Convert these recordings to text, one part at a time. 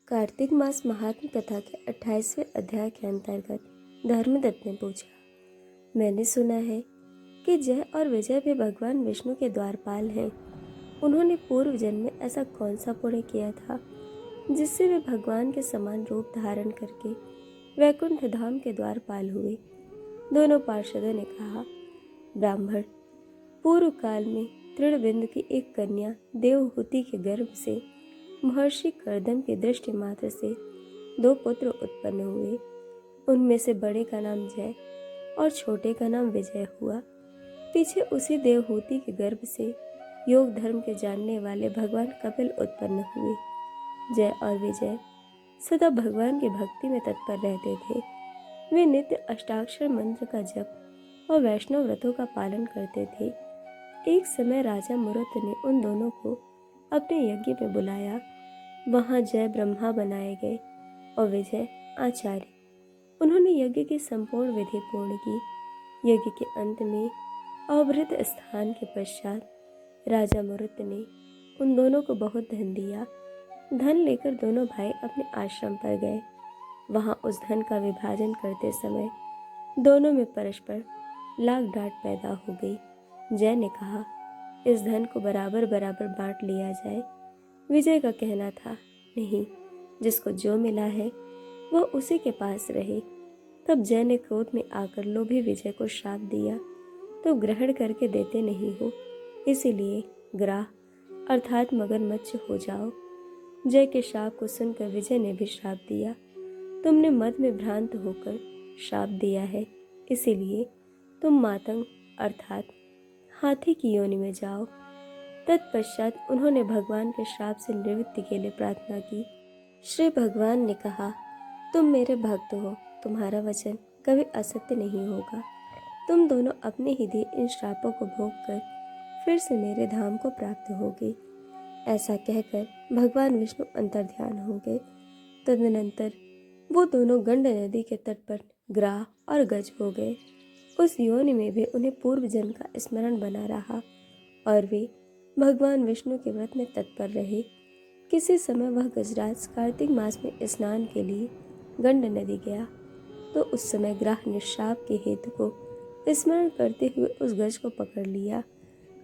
कार्तिक मास महात्म कथा के 28वें अध्याय के अंतर्गत धर्मदत्त ने पूछा, मैंने सुना है कि जय और विजय भी भगवान विष्णु के द्वारपाल हैं। उन्होंने पूर्व जन्म में ऐसा कौन सा पुण्य किया था जिससे वे भगवान के समान रूप धारण करके वैकुंठ धाम के द्वारपाल हुए। दोनों पार्षदों ने कहा, ब्राह्मण, पूर्व काल में तृणबिंदु की एक कन्या देवहूति के गर्भ से महर्षि कर्दम की दृष्टि मात्र से 2 पुत्र उत्पन्न हुए। उनमें से बड़े का नाम जय और छोटे का नाम विजय हुआ। पीछे उसी देवहूति के गर्भ से योग धर्म के जानने वाले भगवान कपिल उत्पन्न हुए। जय और विजय सदा भगवान की भक्ति में तत्पर रहते थे। वे नित्य अष्टाक्षर मंत्र का जप और वैष्णव व्रतों का पालन करते थे। एक समय राजा मुरुत ने उन दोनों को अपने यज्ञ में बुलाया। वहां जय ब्रह्मा बनाए गए और विजय आचार्य। उन्होंने यज्ञ की संपूर्ण विधि पूर्ण की। यज्ञ के अंत में अवभृत स्थान के पश्चात राजा मुरुत ने उन दोनों को बहुत धन दिया। धन लेकर दोनों भाई अपने आश्रम पर गए। वहां उस धन का विभाजन करते समय दोनों में परस्पर लाग डांट पैदा हो गई। जय ने कहा, इस धन को बराबर बराबर बांट लिया जाए। विजय का कहना था, नहीं, जिसको जो मिला है वह उसी के पास रहे। तब जय ने क्रोध में आकर लोभी विजय को श्राप दिया, तो ग्रहण करके देते नहीं हो, इसीलिए ग्राह अर्थात मगरमच्छ हो जाओ। जय के श्राप को सुनकर विजय ने भी श्राप दिया, तुमने मद में भ्रांत होकर श्राप दिया है, इसीलिए तुम मातंग अर्थात हाथी की योनि में जाओ। तत्पश्चात उन्होंने भगवान के श्राप से निवृत्ति के लिए प्रार्थना की। श्री भगवान ने कहा, तुम मेरे भक्त हो, तुम्हारा वचन कभी असत्य नहीं होगा। तुम दोनों अपने ही दिए इन श्रापों को भोग कर फिर से मेरे धाम को प्राप्त होगे। ऐसा कहकर भगवान विष्णु अंतर्ध्यान हो गए। तदनंतर वो दोनों गंड नदी के तट पर ग्राह और गज हो गए। उस योनि में भी उन्हें पूर्व जन्म का स्मरण बना रहा और वे भगवान विष्णु के व्रत में तत्पर रहे। किसी समय वह गजराज कार्तिक मास में स्नान के लिए गंड नदी गया, तो उस समय ग्राह ने श्राप के हेतु को स्मरण करते हुए उस गज को पकड़ लिया।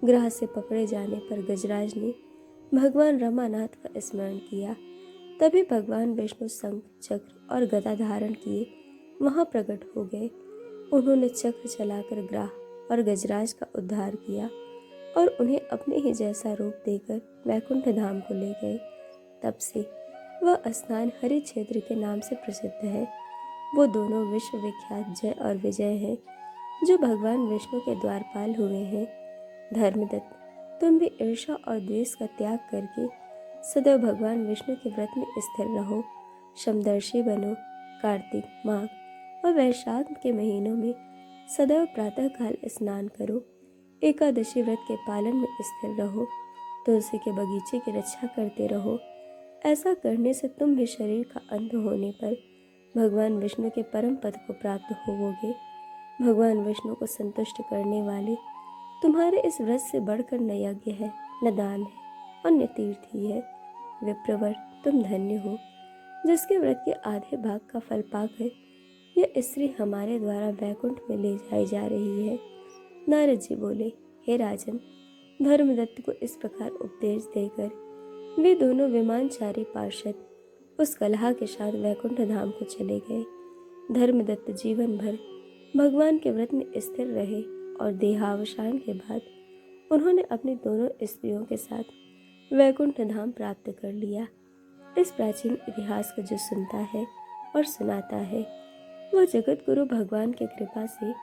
ग्राह से पकड़े जाने पर गजराज ने भगवान रमानाथ का स्मरण किया। तभी भगवान विष्णु शंख, चक्र और गदा धारण किए वहां प्रकट हो गए। उन्होंने चक्र चलाकर ग्राह और गजराज का उद्धार किया और उन्हें अपने ही जैसा रूप देकर वैकुंठ धाम को ले गए। तब से वह स्थान हरि क्षेत्र के नाम से प्रसिद्ध है। वो दोनों विश्व विख्यात जय और विजय हैं, जो भगवान विष्णु के द्वारपाल हुए हैं। धर्मदत्त, तुम भी ईर्ष्या और द्वेष का त्याग करके सदैव भगवान विष्णु के व्रत में स्थिर रहो। समदर्शी बनो। कार्तिक, माघ और वैशाख के महीनों में सदैव प्रातःकाल स्नान करो। एकादशी व्रत के पालन में स्थिर रहो। तुलसी के बगीचे की रक्षा करते रहो। ऐसा करने से तुम भी शरीर का अंत होने पर भगवान विष्णु के परम पद को प्राप्त होवोगे। भगवान विष्णु को संतुष्ट करने वाले तुम्हारे इस व्रत से बढ़कर न यज्ञ है, न दान है और न तीर्थ ही है। विप्रवर, तुम धन्य हो, जिसके व्रत के आधे भाग का फल पाकर यह स्त्री हमारे द्वारा वैकुंठ में ले जाई जा रही है। नारद जी बोले, हे राजन, धर्मदत्त को इस प्रकार उपदेश देकर वे दोनों विमानचारी पार्षद उस कलहा के साथ वैकुंठ धाम को चले गए। धर्मदत्त जीवन भर भगवान के व्रत में स्थिर रहे और देहावसान के बाद उन्होंने अपनी दोनों स्त्रियों के साथ वैकुंठ धाम प्राप्त कर लिया। इस प्राचीन इतिहास को जो सुनता है और सुनाता है, वह जगत गुरु भगवान की कृपा से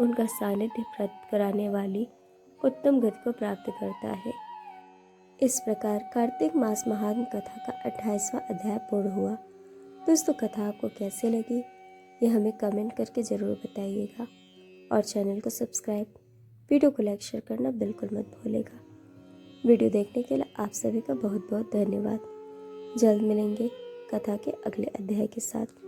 उनका सानिध्य प्राप्त कराने वाली उत्तम गति को प्राप्त करता है। इस प्रकार कार्तिक मास महात्म कथा का 28वां अध्याय पूर्ण हुआ। दोस्तों, कथा आपको कैसे लगी यह हमें कमेंट करके ज़रूर बताइएगा और चैनल को सब्सक्राइब, वीडियो को लाइक शेयर करना बिल्कुल मत भूलेगा। वीडियो देखने के लिए आप सभी का बहुत बहुत धन्यवाद। जल्द मिलेंगे कथा के अगले अध्याय के साथ।